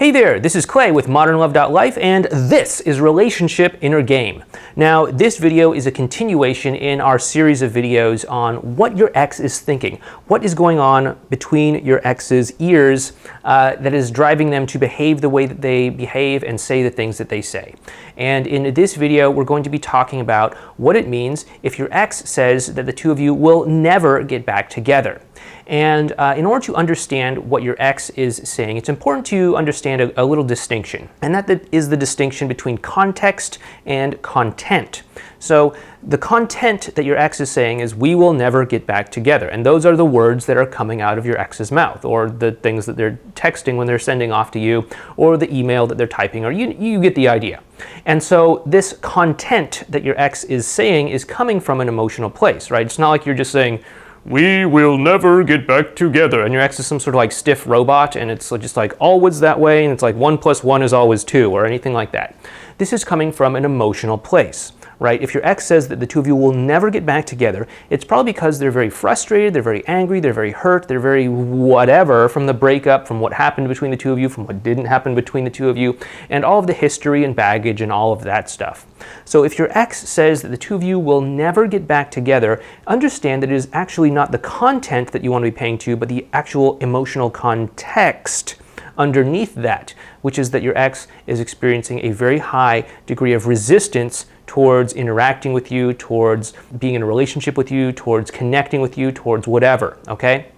Hey there, this is Clay with ModernLove.life, and this is Relationship Inner Game. Now, this video is a continuation in our series of videos on what your ex is thinking. What is going on between your ex's ears that is driving them to behave the way that they behave and say the things that they say. And in this video, we're going to be talking about what it means if your ex says that the two of you will never get back together. And in order to understand what your ex is saying, it's important to understand a little distinction. And that is the distinction between context and content. So the content that your ex is saying is, we will never get back together. And those are the words that are coming out of your ex's mouth, or the things that they're texting when they're sending off to you, or the email that they're typing, or you get the idea. And so this content that your ex is saying is coming from an emotional place, right? It's not like you're just saying, we will never get back together, and your ex is some sort of like stiff robot, and it's just like always that way, and it's like 1 + 1 is always 2, or anything like that. This is coming from an emotional place, right? If your ex says that the two of you will never get back together, it's probably because they're very frustrated, they're very angry, they're very hurt, they're very whatever from the breakup, from what happened between the two of you, from what didn't happen between the two of you, and all of the history and baggage and all of that stuff. So if your ex says that the two of you will never get back together, understand that it is actually not the content that you want to be paying to, but the actual emotional context underneath that, which is that your ex is experiencing a very high degree of resistance towards interacting with you, towards being in a relationship with you, towards connecting with you, towards whatever, okay?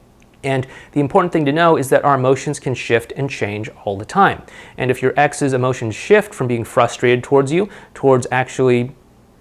And the important thing to know is that our emotions can shift and change all the time. And if your ex's emotions shift from being frustrated towards you, towards actually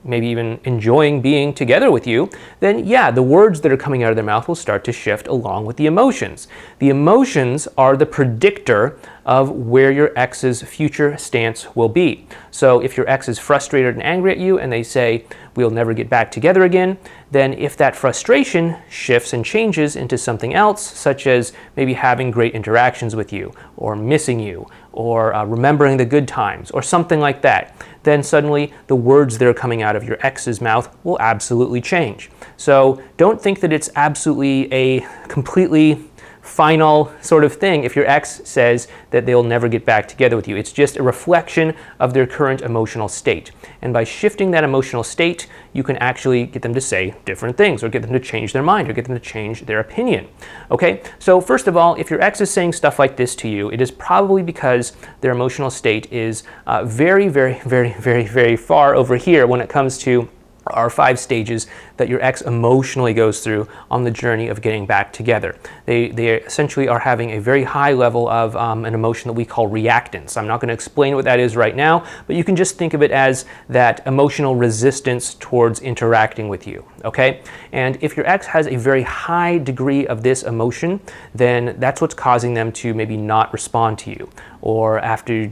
maybe even enjoying being together with you, then yeah, the words that are coming out of their mouth will start to shift along with the emotions. The emotions are the predictor of where your ex's future stance will be. So if your ex is frustrated and angry at you and they say, we'll never get back together again, then if that frustration shifts and changes into something else, such as maybe having great interactions with you, or missing you, or remembering the good times, or something like that, then suddenly the words that are coming out of your ex's mouth will absolutely change. So don't think that it's absolutely a completely final sort of thing if your ex says that they'll never get back together with you. It's just a reflection of their current emotional state. And by shifting that emotional state, you can actually get them to say different things, or get them to change their mind, or get them to change their opinion. Okay, so first of all, if your ex is saying stuff like this to you, it is probably because their emotional state is very, very, very, very, very far over here when it comes to are 5 stages that your ex emotionally goes through on the journey of getting back together. They essentially are having a very high level of an emotion that we call reactance. I'm not going to explain what that is right now, but you can just think of it as that emotional resistance towards interacting with you, okay? And if your ex has a very high degree of this emotion, then that's what's causing them to maybe not respond to you. Or after,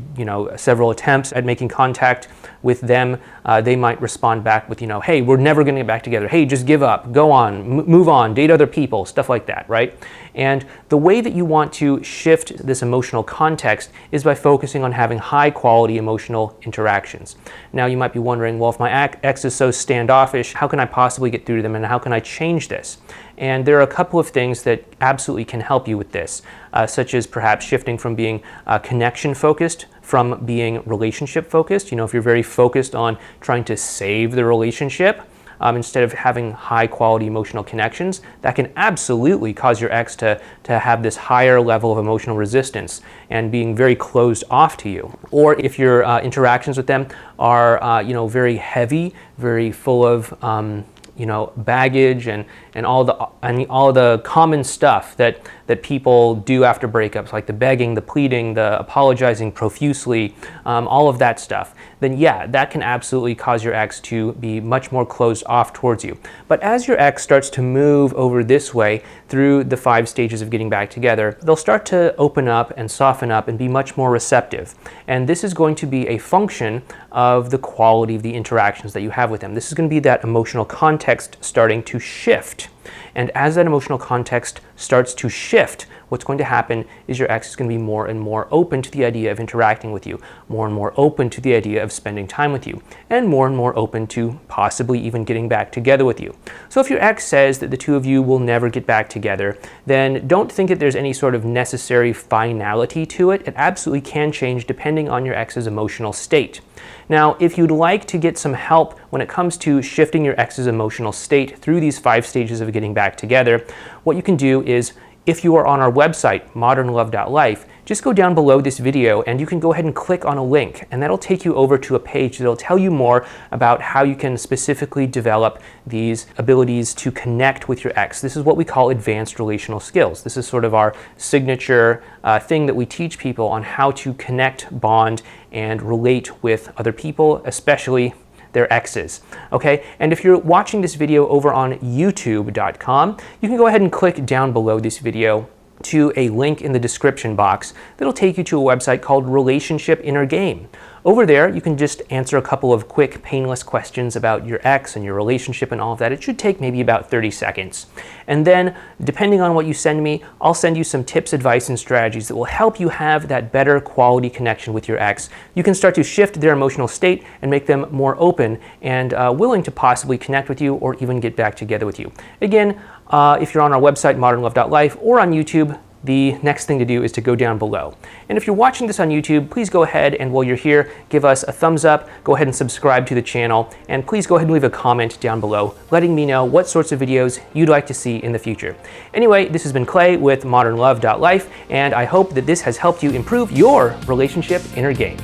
several attempts at making contact with them, they might respond back with, hey, we're never going to get back together. Hey, just give up, go on, move on, date other people, stuff like that, right? And the way that you want to shift this emotional context is by focusing on having high quality emotional interactions. Now you might be wondering, well, if my ex is so standoffish, how can I possibly get through to them, and how can I change this? And there are a couple of things that absolutely can help you with this, such as perhaps shifting from being connection focused from being relationship focused. If you're very focused on trying to save the relationship, instead of having high quality emotional connections, that can absolutely cause your ex to have this higher level of emotional resistance and being very closed off to you. Or if your interactions with them are very heavy, very full of baggage and all the common stuff that people do after breakups, like the begging, the pleading, the apologizing profusely, all of that stuff, then yeah, that can absolutely cause your ex to be much more closed off towards you. But as your ex starts to move over this way through the 5 stages of getting back together, they'll start to open up and soften up and be much more receptive. And this is going to be a function of the quality of the interactions that you have with them. This is going to be that emotional context starting to shift. And as that emotional context starts to shift, what's going to happen is your ex is going to be more and more open to the idea of interacting with you, more and more open to the idea of spending time with you, and more open to possibly even getting back together with you. So if your ex says that the two of you will never get back together, then don't think that there's any sort of necessary finality to it. It absolutely can change depending on your ex's emotional state. Now, if you'd like to get some help when it comes to shifting your ex's emotional state through these 5 stages of getting back together, what you can do is, if you are on our website, modernlove.life, just go down below this video and you can go ahead and click on a link, and that'll take you over to a page that'll tell you more about how you can specifically develop these abilities to connect with your ex. This is what we call advanced relational skills. This is sort of our signature thing that we teach people on how to connect, bond, and relate with other people, especially their exes, okay? And if you're watching this video over on youtube.com, you can go ahead and click down below this video to a link in the description box that'll take you to a website called Relationship Inner Game. Over there, you can just answer a couple of quick, painless questions about your ex and your relationship and all of that. It should take maybe about 30 seconds. And then, depending on what you send me, I'll send you some tips, advice, and strategies that will help you have that better quality connection with your ex. You can start to shift their emotional state and make them more open and willing to possibly connect with you or even get back together with you. Again, if you're on our website, modernlove.life, or on YouTube, the next thing to do is to go down below. And if you're watching this on YouTube, please go ahead and while you're here, give us a thumbs up, go ahead and subscribe to the channel, and please go ahead and leave a comment down below letting me know what sorts of videos you'd like to see in the future. Anyway, this has been Clay with modernlove.life, and I hope that this has helped you improve your relationship inner game.